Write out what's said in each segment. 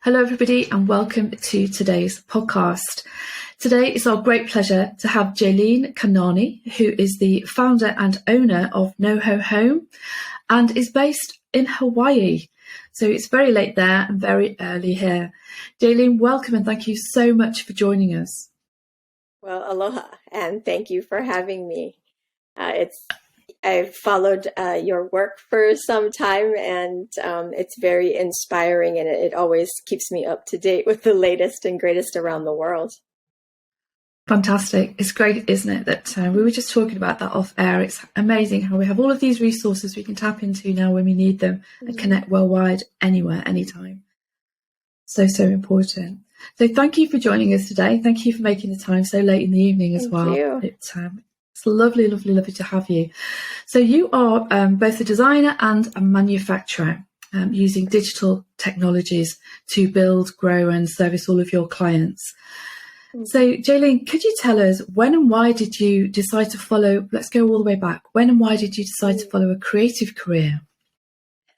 Hello, everybody, and welcome to today's podcast. Today, it's our great pleasure to have Jalene Kanani, who is the founder and owner of Noho Home and is based in Hawaii. So it's very late there and very early here. Jalene, welcome and thank you so much for joining us. Well, aloha, and thank you for having me. I've followed your work for some time, and it's very inspiring, and it always keeps me up to date with the latest and greatest around the world. Fantastic. It's great, isn't it, that we were just talking about that off air. It's amazing how we have all of these resources we can tap into now when we need them and connect worldwide, anywhere, anytime. So important. So thank you for joining us today. Thank you for making the time so late in the evening as well. Thank you. It's lovely to have you. So you are both a designer and a manufacturer using digital technologies to build, grow and service all of your clients. So Jalene, could you tell us when and why did you decide to follow, let's go all the way back, when and why did you decide to follow a creative career?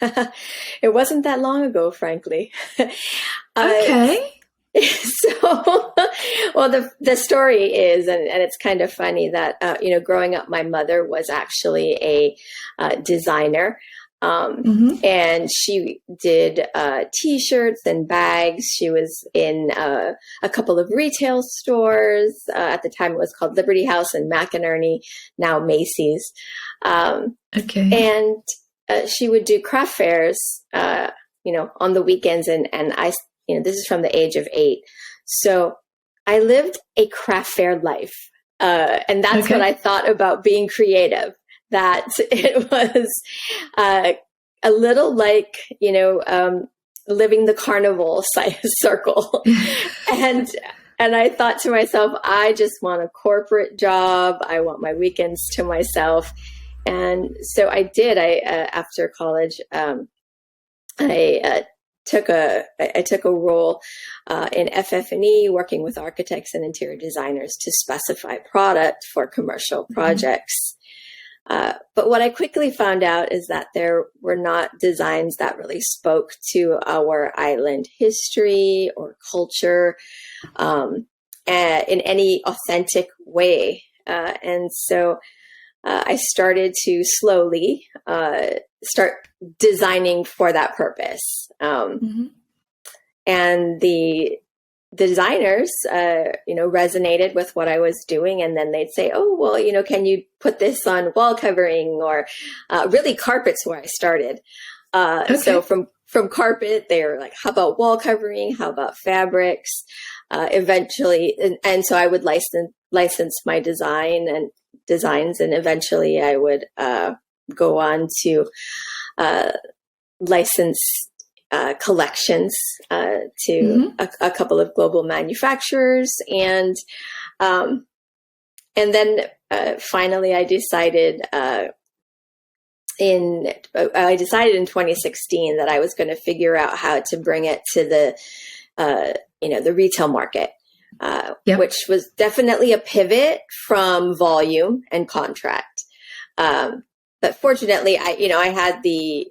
It wasn't that long ago, frankly. Okay. Well, the story is, and it's kind of funny that, growing up, my mother was actually a designer. And she did T-shirts and bags. She was in a couple of retail stores. At the time, it was called Liberty House and McInerney, now Macy's. And she would do craft fairs, on the weekends. And I, this is from the age of 8. So I lived a craft fair life. And that's what I thought about being creative. That it was a little like, living the carnival circle. And I thought to myself, I just want a corporate job. I want my weekends to myself. And so I did. After college, I took a role in FF&E, working with architects and interior designers to specify product for commercial projects. But what I quickly found out is that there were not designs that really spoke to our island history or culture in any authentic way. And so I started to slowly start designing for that purpose. And the designers, resonated with what I was doing. And then they'd say, oh, well, can you put this on wall covering or really carpets where I started. So from carpet, they were like, how about wall covering? How about fabrics? Eventually. And so I would license my designs. And eventually I would go on to license collections to a couple of global manufacturers, and then finally I decided in 2016 that I was going to figure out how to bring it to the retail market, which was definitely a pivot from volume and contract. But fortunately, I had the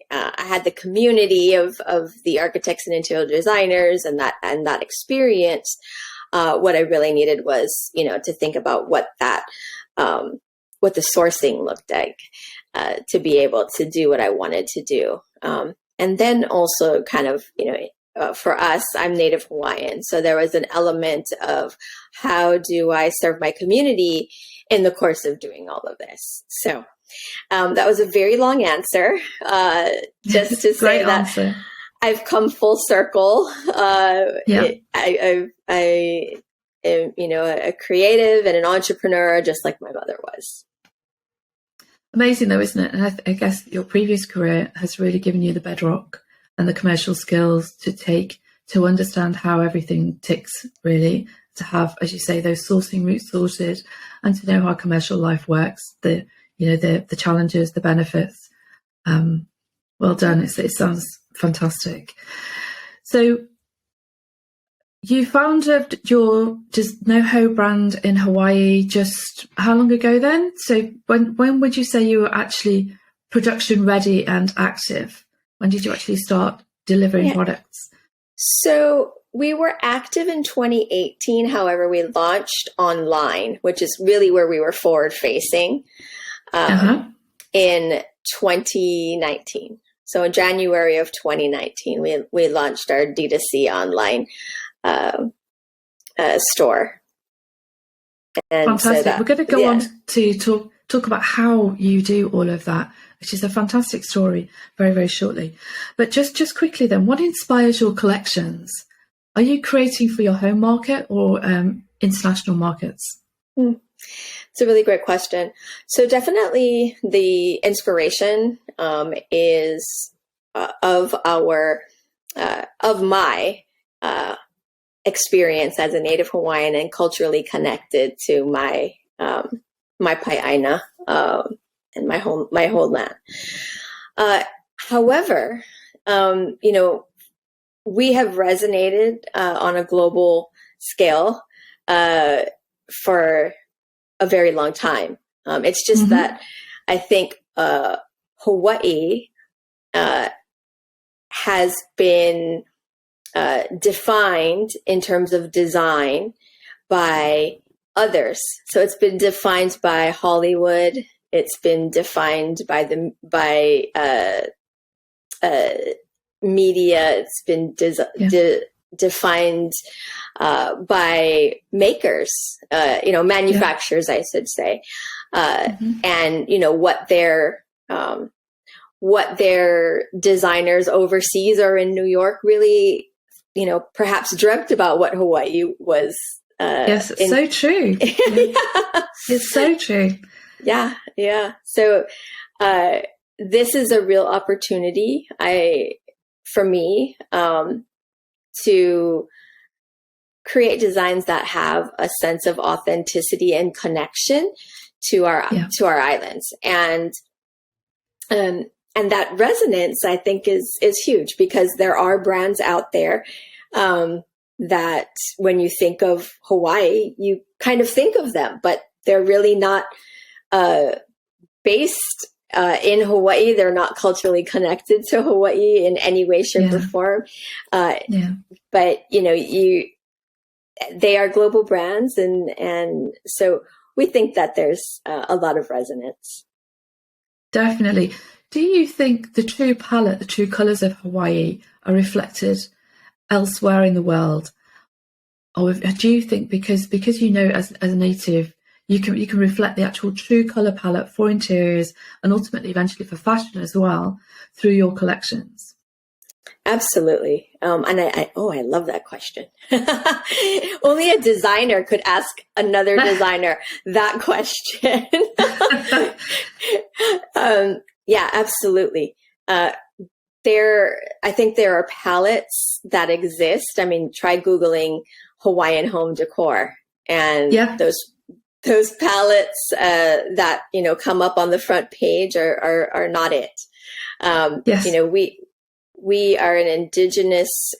community of the architects and interior designers and that experience. What I really needed was, to think about what the sourcing looked like, to be able to do what I wanted to do. And then also kind of, for us, I'm Native Hawaiian. So there was an element of how do I serve my community in the course of doing all of this. So that was a very long answer, just to say that I've come full circle. I am, a creative and an entrepreneur, just like my mother was. Amazing though, isn't it? And I guess your previous career has really given you the bedrock and the commercial skills to understand how everything ticks, really, to have, as you say, those sourcing routes sorted and to know how commercial life works, the challenges, the benefits. Well done. It sounds fantastic. So you founded your Noho brand in Hawaii just how long ago then? So when would you say you were actually production ready and active? When did you actually start delivering products? So we were active in 2018. However, we launched online, which is really where we were forward facing, in 2019. So in January of 2019, we launched our D2C online store. And fantastic. We're going to go on to talk about how you do all of that, which is a fantastic story, very, very shortly. But just quickly then, what inspires your collections? Are you creating for your home market or international markets? It's a really great question. So definitely the inspiration is of my experience as a Native Hawaiian and culturally connected to my my pai'aina and my homeland. However, we have resonated on a global scale for a very long time. It's just that I think Hawaii has been defined in terms of design by others. So it's been defined by Hollywood. It's been defined by media. It's been defined by makers, manufacturers, I should say, and what their designers overseas or in New York really, perhaps dreamt about what Hawaii was. Yes, it's so true. Yeah. It's so true. Yeah. So this is a real opportunity for me to create designs that have a sense of authenticity and connection to our islands, and that resonance, I think, is huge, because there are brands out there that when you think of Hawaii, you kind of think of them, but they're really not based in Hawaii. They're not culturally connected to Hawaii in any way, shape, or form. But they are global brands, and so we think that there's a lot of resonance. Definitely. Do you think the true palette, the true colours of Hawaii are reflected elsewhere in the world? Or do you think because as a native, you can reflect the actual true colour palette for interiors and ultimately eventually for fashion as well through your collections? Absolutely. And I love that question. Only a designer could ask another designer that question. Yeah, absolutely. I think there are palettes that exist. I mean, try Googling Hawaiian home decor, and those palettes that come up on the front page are not it. We are an indigenous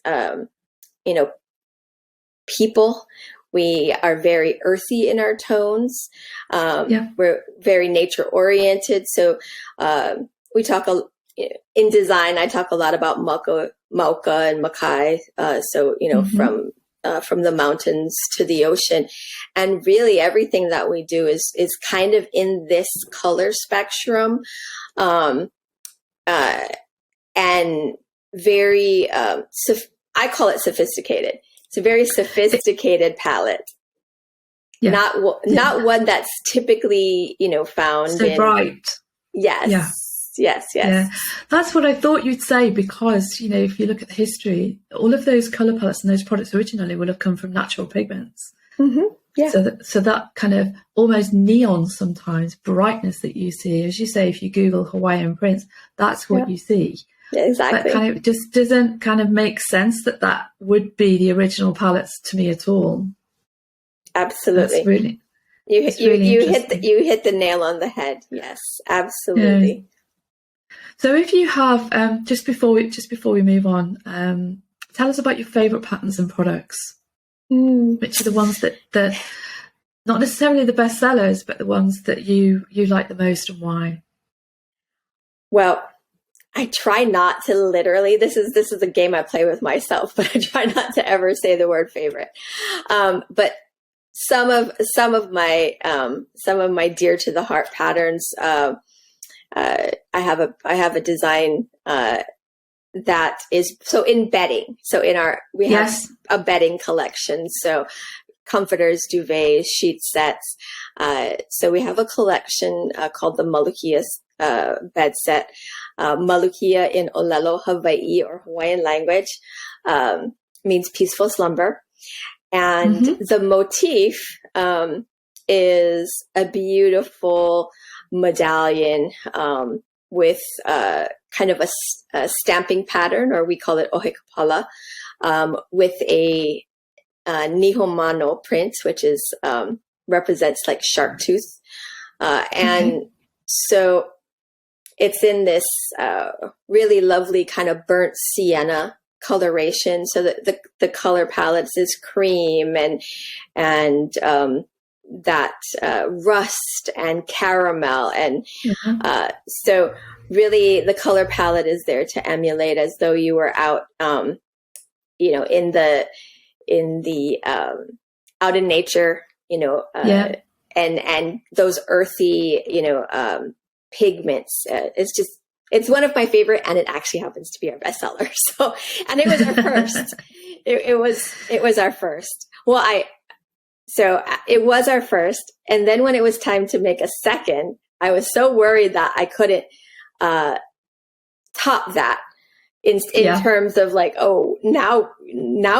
people. We are very earthy in our tones. We're very nature oriented. So we talk in design. I talk a lot about mauka and makai. From the mountains to the ocean, and really everything that we do is kind of in this color spectrum, and very I call it sophisticated. It's a very sophisticated palette. Not one that's typically found so in bright. Yes. Yeah, that's what I thought you'd say, because if you look at the history, all of those color palettes and those products originally would have come from natural pigments. So that kind of almost neon, sometimes brightness that you see, as you say, if you Google Hawaiian prints, that's what you see. Yeah, exactly. That kind of just doesn't kind of make sense that would be the original palettes to me at all. Absolutely. That's really, you hit the nail on the head. Yes, absolutely. Yeah. So if you have, just before we move on, tell us about your favourite patterns and products. Which are the ones that not necessarily the best sellers, but the ones that you like the most, and why? Well, I try not to literally, this is a game I play with myself, but I try not to ever say the word favorite. But some of my dear to the heart patterns, I have a design, that is, so in bedding. So we have a bedding collection. So comforters, duvets, sheet sets. So we have a collection called the Malukia bed set. Malukia in Olelo, Hawaii, or Hawaiian language, means peaceful slumber. And the motif is a beautiful medallion with kind of a stamping pattern, or we call it ohekapala, with a nihomano print, which is represents like shark tooth. And so it's in this really lovely kind of burnt sienna coloration. So that the color palettes is cream and that rust and caramel. And so really the color palette is there to emulate as though you were out, in the out in nature, and those earthy, pigments. It's one of my favorite, and it actually happens to be our bestseller. So, and it was our first. it was our first. So it was our first, and then when it was time to make a second, I was so worried that I couldn't top that in terms of like, oh, now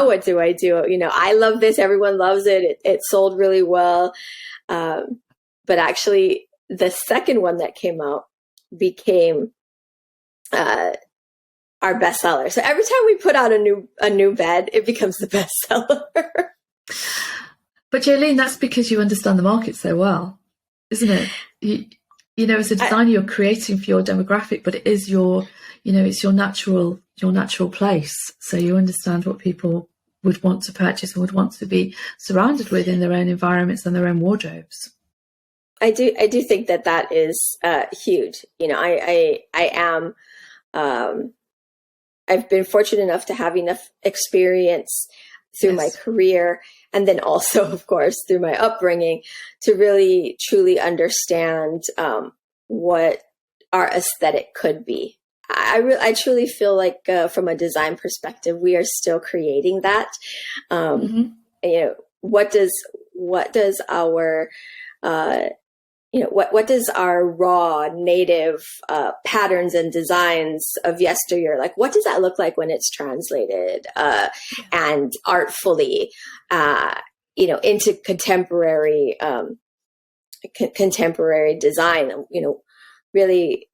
what do I do? I love this. Everyone loves it. It sold really well. But actually the second one that came out became our bestseller. So every time we put out a new bed, it becomes the bestseller. But Jalene, that's because you understand the market so well, isn't it? As a designer, you're creating for your demographic, but it is it's your natural place. So you understand what people would want to purchase and would want to be surrounded with in their own environments and their own wardrobes. I do think that is huge. I am. I've been fortunate enough to have enough experience through my career, and then also, of course, through my upbringing, to really truly understand what our aesthetic could be. I truly feel like from a design perspective, we are still creating that. What does our what does our raw native patterns and designs of yesteryear, like what does that look like when it's translated and artfully into contemporary design? Really,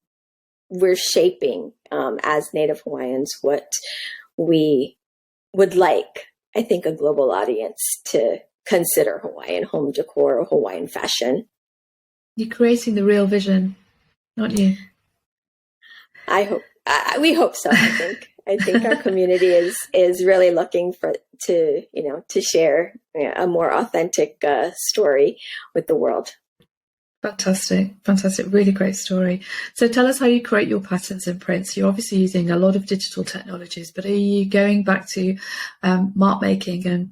we're shaping as Native Hawaiians what we would like, I think, a global audience to consider Hawaiian home decor or Hawaiian fashion. You're creating the real vision, aren't you? I hope. We hope so. I think our community is really looking to share a more authentic story with the world. Fantastic. Really great story. So tell us how you create your patterns and prints. You're obviously using a lot of digital technologies, but are you going back to mark making and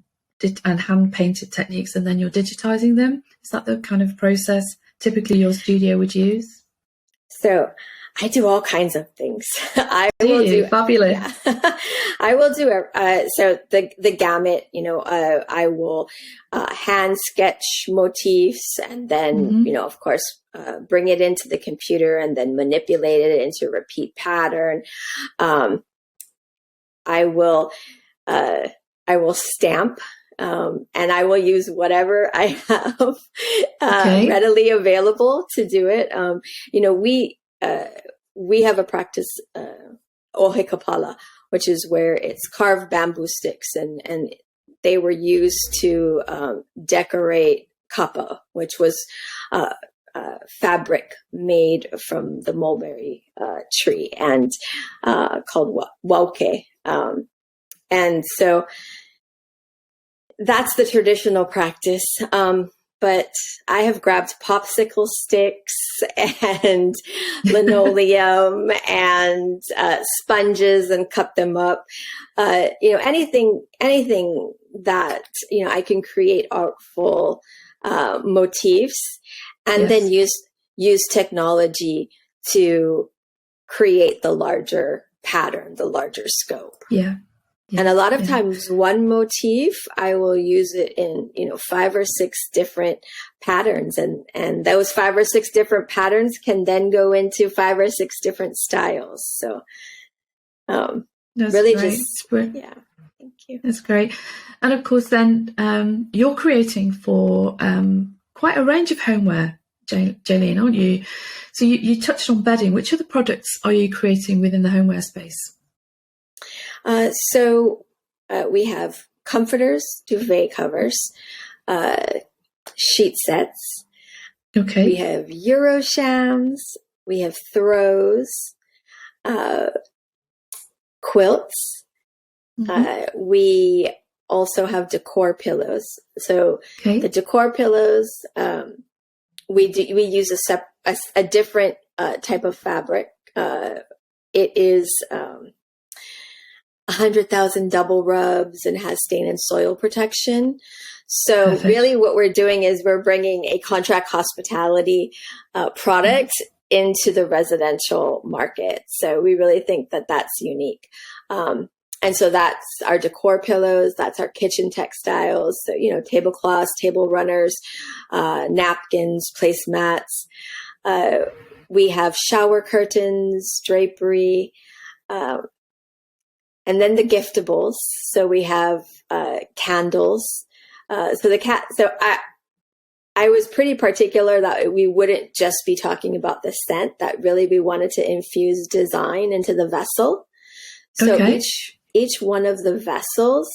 hand painted techniques, and then you're digitizing them? Is that the kind of process typically your studio would use? So I do all kinds of things. Fabulous. Yeah. I will do so the gamut. I will hand sketch motifs, and then of course bring it into the computer and then manipulate it into a repeat pattern. I will stamp. And I will use whatever I have readily available to do it. We have a practice, ohekapala, which is where it's carved bamboo sticks, and they were used to decorate kapa, which was fabric made from the mulberry tree and called wauke. And so that's the traditional practice. but I have grabbed popsicle sticks and linoleum and sponges and cut them up. Anything that, I can create artful motifs, and then use technology to create the larger pattern, the larger scope. Yeah. And a lot of times one motif, I will use it in, 5 or 6 different patterns. And those 5 or 6 different patterns can then go into 5 or 6 different styles. So, That's really great. Thank you. That's great. And of course, then you're creating for quite a range of homeware, Jalene, aren't you? So you touched on bedding. Which other products are you creating within the homeware space? So we have comforters, duvet covers, sheet sets. Okay. We have Euroshams. We have throws, quilts. Mm-hmm. We also have decor pillows. So the decor pillows, we use a different type of fabric. It is 100,000 double rubs and has stain and soil protection. So Perfect. Really what we're doing is we're bringing a contract hospitality product into the residential market. So we really think that that's unique. And so that's our decor pillows, that's our kitchen textiles, so, tablecloths, table runners, napkins, placemats. We have shower curtains, drapery, and then the giftables. So we have candles. So I was pretty particular that we wouldn't just be talking about the scent, that really we wanted to infuse design into the vessel. So each one of the vessels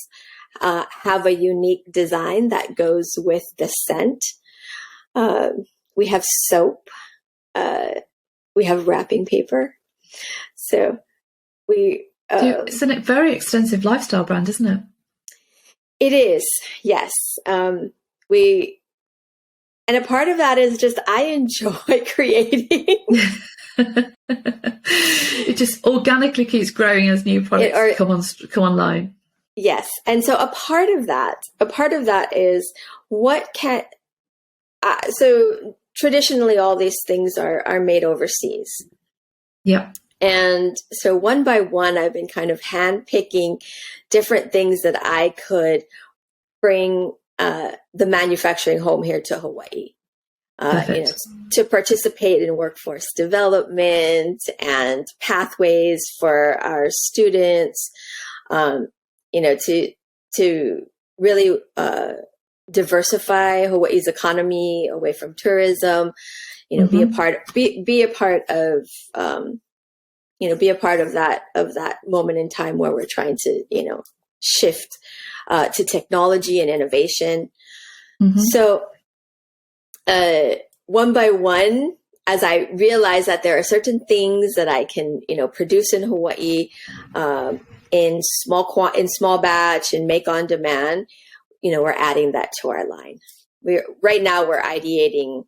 have a unique design that goes with the scent. We have soap. We have wrapping paper. So it's a very extensive lifestyle brand, isn't it? It is, yes. And a part of that is just I enjoy creating. It just organically keeps growing as new products come online. Yes, and so a part of that is so traditionally all these things are made overseas. Yeah. And so one by one, I've been kind of handpicking different things that I could bring the manufacturing home here to Hawaii. To participate in workforce development and pathways for our students, to really diversify Hawaii's economy away from tourism, be a part of that moment in time where we're trying to, shift to technology and innovation. Mm-hmm. So, one by one, as I realize that there are certain things that I can, produce in Hawaii, in small batch and make on demand, we're adding that to our line. Right now we're ideating,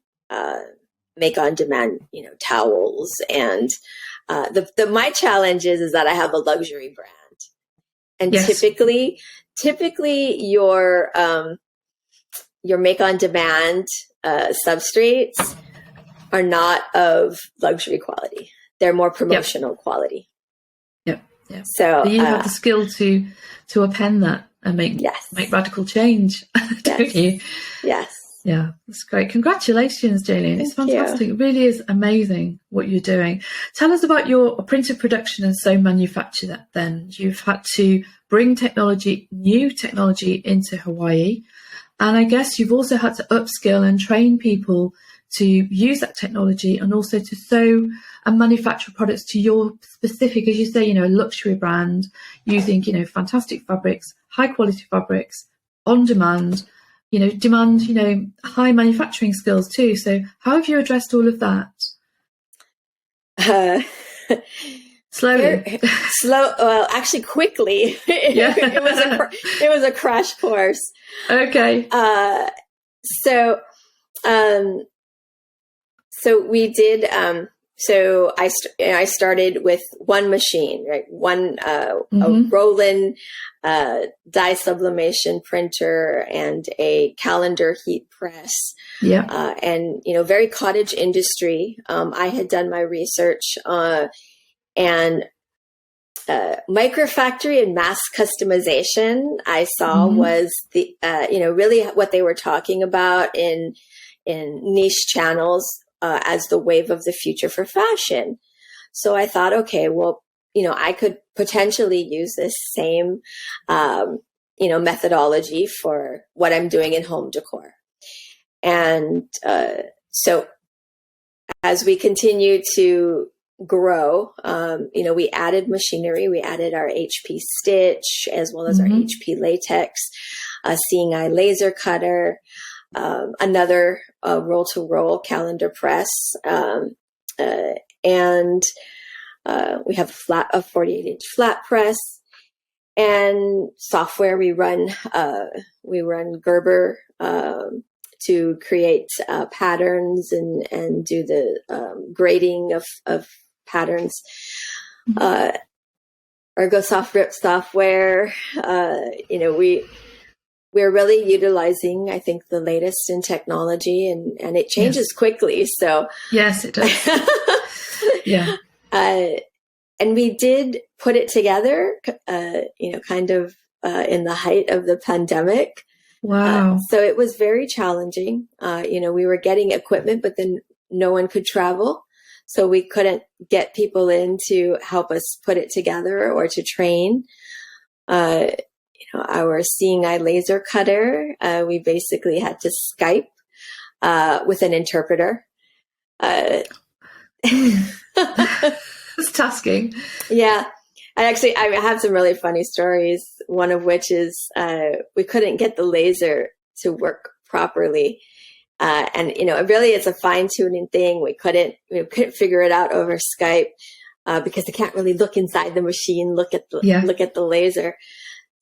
make on demand, towels. And, my challenge is that I have a luxury brand, and typically your make on demand substrates are not of luxury quality. They're more promotional quality. Yep. So you have the skill to append that and make radical change, don't you? Yes. Yeah, that's great. Congratulations, Jalene. It's fantastic. It really is amazing what you're doing. Tell us about your printed production and sew manufacture that then. You've had to bring new technology into Hawaii. And I guess you've also had to upskill and train people to use that technology and also to sew and manufacture products to your specific, as you say, luxury brand, using, fantastic fabrics, high quality fabrics, on demand, high manufacturing skills too. So how have you addressed all of that? Slowly. Well, actually quickly. It was a crash course. Okay. So So we did. So I started with one machine, right? One a Roland dye sublimation printer and a calendar heat press. Yeah. And very cottage industry. I had done my research and microfactory and mass customization. I saw was the really what they were talking about in niche channels. As the wave of the future for fashion. So I thought, okay, well, I could potentially use this same, methodology for what I'm doing in home decor. And so as we continue to grow, we added machinery. We added our HP stitch as well as our HP latex, seeing eye laser cutter, another roll-to-roll calendar press, and we have a 48-inch flat press, and software. We run Gerber to create patterns and do the grading of patterns. Ergo software. We're really utilizing, I think, the latest in technology, and it changes quickly. So yes, it does. Yeah. And we did put it together, kind of in the height of the pandemic. Wow. So it was very challenging. We were getting equipment, but then no one could travel. So we couldn't get people in to help us put it together or to train. Our seeing eye laser cutter, we basically had to Skype with an interpreter. It's tasking. Yeah. I have some really funny stories. One of which is we couldn't get the laser to work properly. And really it's a fine tuning thing. We couldn't figure it out over Skype because they can't really look inside the machine, look at the laser.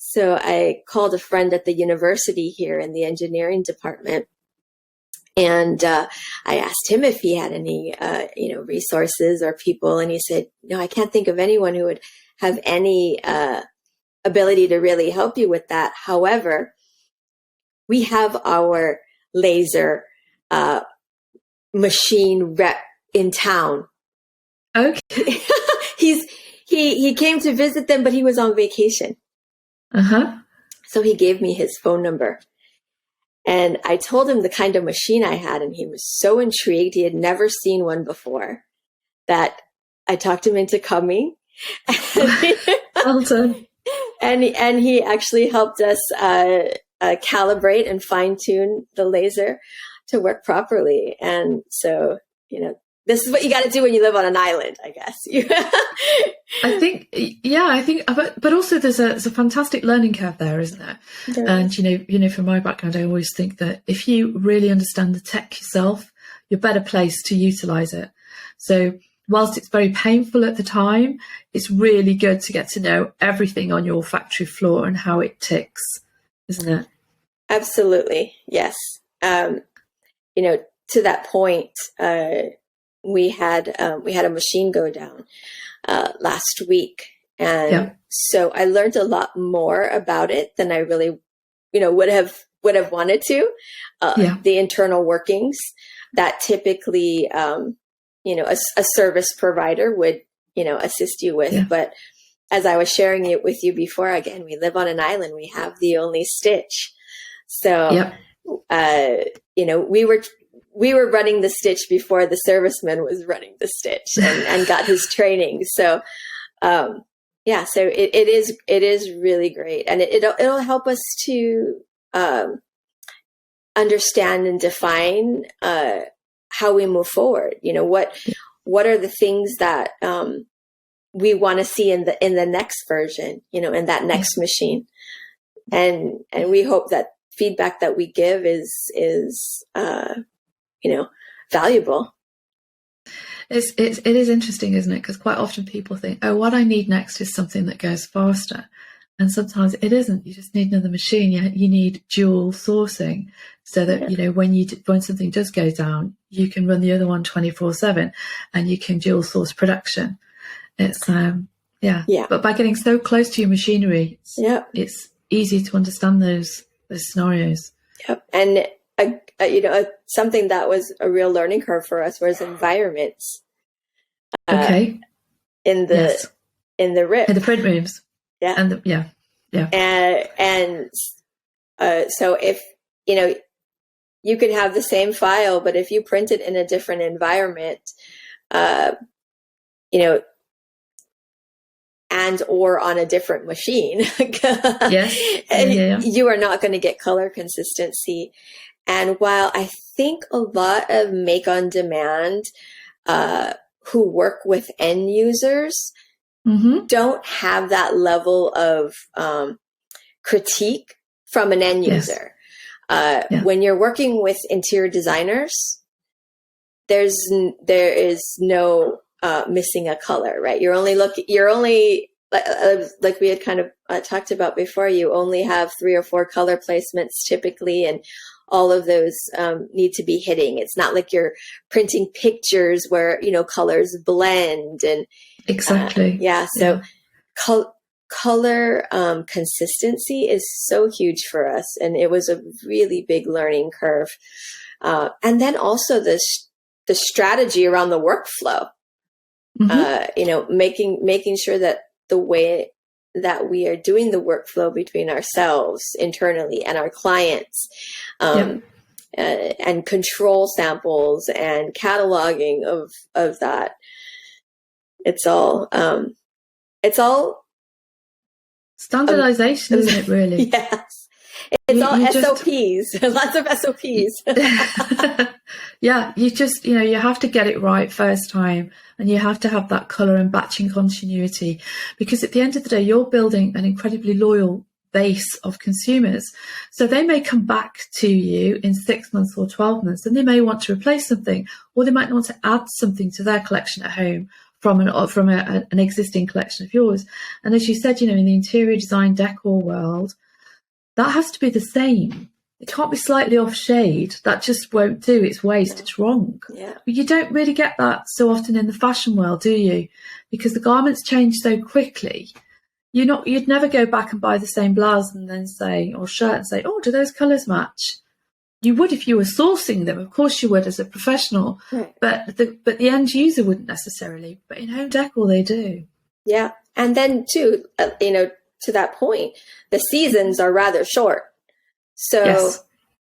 So I called a friend at the university here in the engineering department, and I asked him if he had any, resources or people, and he said, "No, I can't think of anyone who would have any ability to really help you with that. However, we have our laser machine rep in town." Okay. He came to visit them, but he was on vacation. So he gave me his phone number, and I told him the kind of machine I had, and he was so intrigued. He had never seen one before that I talked him into coming. Well done. And he actually helped us calibrate and fine tune the laser to work properly. And so, this is what you got to do when you live on an island, I guess. I think, but also there's a fantastic learning curve there, isn't there? And from my background, I always think that if you really understand the tech yourself, you're better placed to utilize it. So whilst it's very painful at the time, it's really good to get to know everything on your factory floor and how it ticks, isn't it? Absolutely, yes. To that point, we had a machine go down last week, and so I learned a lot more about it than I really, would have wanted to. The internal workings that typically, a service provider would, assist you with. But as I was sharing it with you before, again, we live on an island. We have the only stitch, so we were running the stitch before the serviceman was running the stitch and got his training. So, so it is really great. And it'll help us to, understand and define, how we move forward. What are the things that, we want to see in the next version, in that next machine. And we hope that feedback that we give is valuable. It is interesting, isn't it? Because quite often people think, oh, what I need next is something that goes faster. And sometimes it isn't. You just need another machine. You need dual sourcing so that, when something does go down, you can run the other one 24/7 and you can dual source production. It's, But by getting so close to your machinery, it's easy to understand those scenarios. Yep. And, something that was a real learning curve for us was environments. Okay. In the RIP. In the print rooms. Yeah. And so if, you could have the same file, but if you print it in a different environment, and or on a different machine, you are not going to get color consistency. And while I think a lot of make on demand who work with end users don't have that level of critique from an end user. When you're working with interior designers, there is no missing a color, right? You're only like we had kind of talked about before, you only have 3 or 4 color placements typically, and all of those need to be hitting. It's not like you're printing pictures where, colors blend and exactly. Color consistency is so huge for us, and it was a really big learning curve. And then also the strategy around the workflow. Making sure that the way that we are doing the workflow between ourselves internally and our clients, and control samples and cataloging of that. It's all standardization, isn't it, really? Yes. It's all SOPs, lots of SOPs. You have to get it right first time, and you have to have that color and batching continuity, because at the end of the day, you're building an incredibly loyal base of consumers. So they may come back to you in 6 months or 12 months, and they may want to replace something, or they might want to add something to their collection at home from an existing collection of yours. And as you said, in the interior design decor world, that has to be the same. It can't be slightly off shade. That just won't do. It's waste. It's wrong. Yeah. But you don't really get that so often in the fashion world, do you? Because the garments change so quickly. You'd never go back and buy the same blouse and then say, or shirt, and say, oh, do those colours match? You would if you were sourcing them. Of course you would as a professional, right. but the end user wouldn't necessarily. But in home decor, they do. Yeah. And then too, to that point, the seasons are rather short. So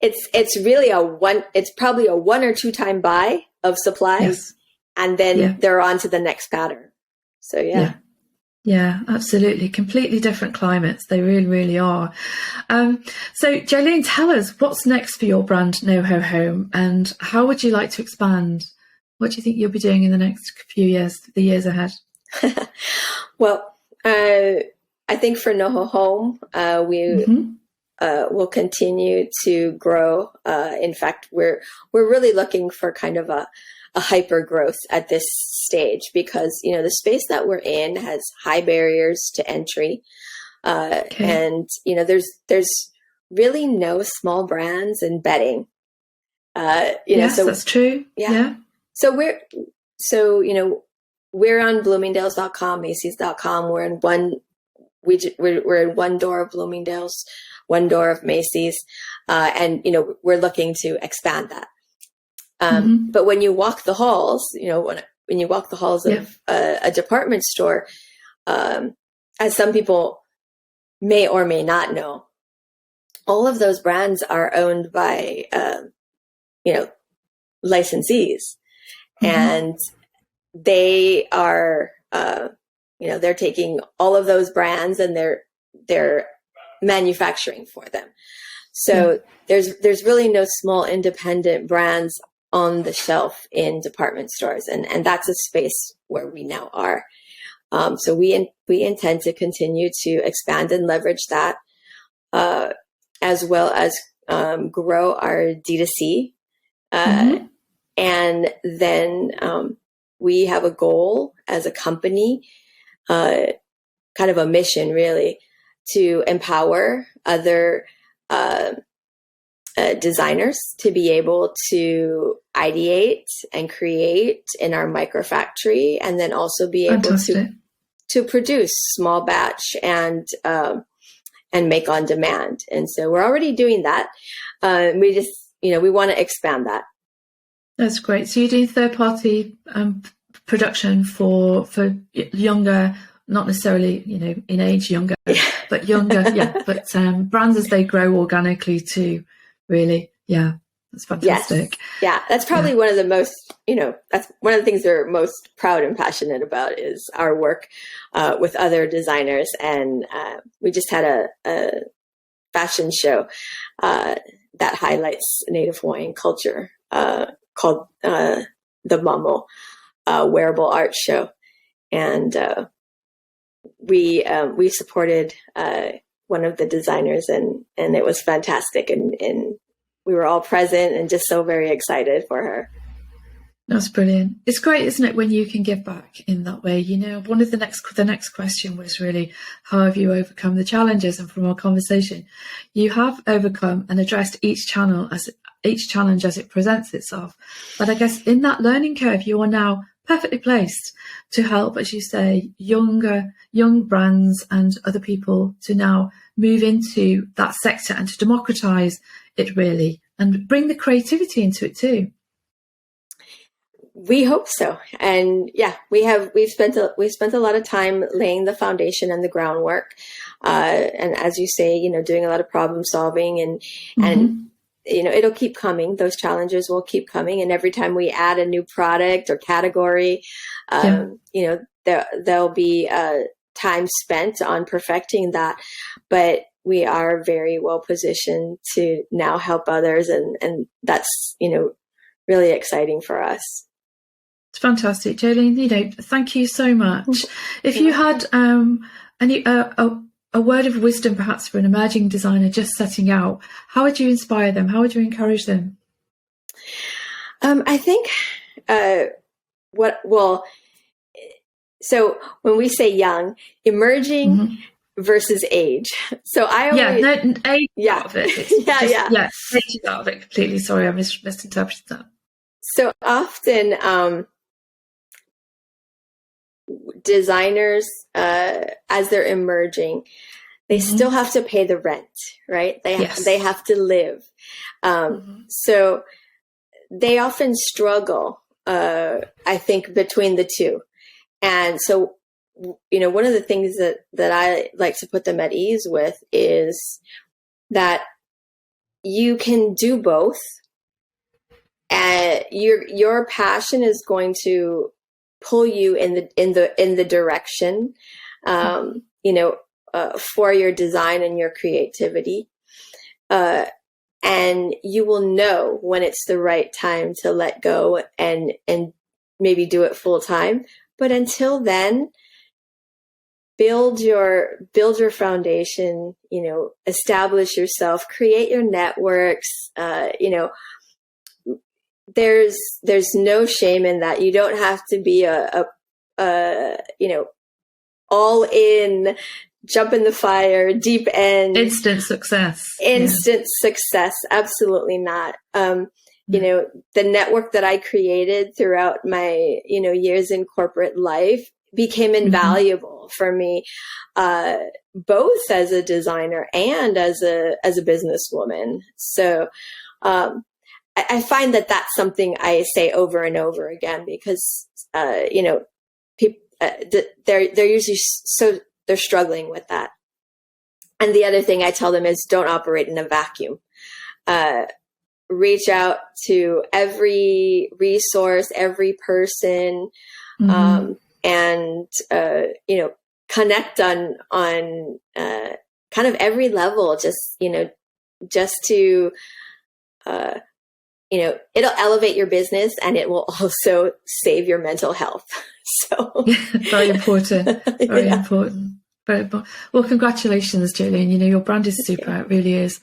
it's really it's probably a 1 or 2 time buy of supplies, and then they're on to the next pattern. So Yeah, absolutely. Completely different climates. They really, really are. So Jalene, tell us what's next for your brand, Noho Home, and how would you like to expand? What do you think you'll be doing in the next few years, the years ahead? Well, I think for Noho Home, we will continue to grow. In fact, we're really looking for kind of a hyper growth at this stage, because the space that we're in has high barriers to entry, and there's really no small brands in bedding. Yes, so, that's true. Yeah. So we're on Bloomingdale's.com, Macy's.com. We're in we're in one door of Bloomingdale's, one door of Macy's, and we're looking to expand that. But when you walk the halls, when you walk the halls of a department store, as some people may or may not know, all of those brands are owned by, licensees, and they are, they're taking all of those brands and they're manufacturing for them. So there's really no small independent brands on the shelf in department stores, and that's a space where we now are. So we intend to continue to expand and leverage that, as well as grow our D2C, and then we have a goal as a company, kind of a mission really, to empower other designers to be able to ideate and create in our microfactory, and then also be able to produce small batch and make on demand. And so we're already doing that. We just, we want to expand that. That's great. So you're doing third-party production for younger, not necessarily, in age younger, but younger, but brands as they grow organically too, really. Yeah, that's fantastic. Yes. Yeah, that's probably one of the most, that's one of the things we're most proud and passionate about is our work with other designers. And we just had a fashion show that highlights Native Hawaiian culture called the Mamo Wearable Art Show. And we supported one of the designers, and it was fantastic. And we were all present and just so very excited for her. That's brilliant. It's great, isn't it, when you can give back in that way? One of the next question was really, how have you overcome the challenges? And from our conversation, you have overcome and addressed each challenge as it presents itself. But I guess in that learning curve, you are now perfectly placed to help, as you say, young brands and other people to now move into that sector and to democratize it really and bring the creativity into it too. We hope so. And we've spent a lot of time laying the foundation and the groundwork. And as you say, doing a lot of problem solving and it'll keep coming. Those challenges will keep coming. And every time we add a new product or category, there'll be time spent on perfecting that. But we are very well positioned to now help others. And that's, really exciting for us. It's fantastic. Jalene, thank you so much. If you had a word of wisdom perhaps for an emerging designer just setting out, how would you inspire them? How would you encourage them? I think so when we say young, emerging versus age. So I always age out of it. Age out of it completely. Sorry, I misinterpreted that. So often designers, as they're emerging, they still have to pay the rent, right? They have to live. So they often struggle, I think, between the two. And so, one of the things that I like to put them at ease with is that you can do both. And your passion is going to pull you in the direction, for your design and your creativity, and you will know when it's the right time to let go and maybe do it full time. But until then, build your foundation. Establish yourself, create your networks. There's no shame in that. You don't have to be a all in, jump in the fire, deep end, instant success. Success. Absolutely not. The network that I created throughout my, years in corporate life became invaluable for me, both as a designer and as a businesswoman. So, I find that that's something I say over and over again because, people, they're usually they're struggling with that. And the other thing I tell them is don't operate in a vacuum. Reach out to every resource, every person, and connect on kind of every level. Just to it'll elevate your business and it will also save your mental health. So very important. Very important. Very important. Well, congratulations, Jalene. Your brand is super. It really is.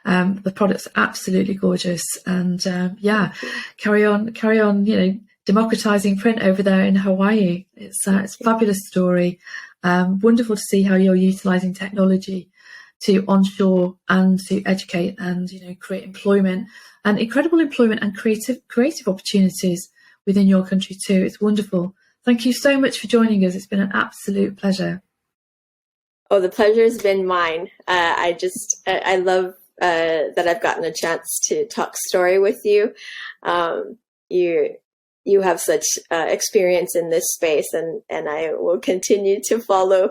The product's absolutely gorgeous. And carry on, democratizing print over there in Hawaii. It's a fabulous story. Wonderful to see how you're utilising technology to onshore and to educate and, create employment and incredible employment and creative opportunities within your country too. It's wonderful. Thank you so much for joining us. It's been an absolute pleasure. Oh, the pleasure has been mine. I love that I've gotten a chance to talk story with you. You have such experience in this space, and I will continue to follow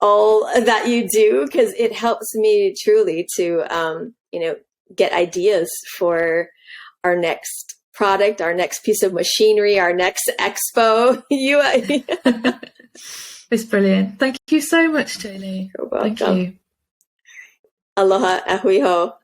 all that you do, because it helps me truly to get ideas for our next product, our next piece of machinery, our next expo. It's brilliant. Thank you so much, Jalene. You're welcome. Thank you. Aloha, ahui ho.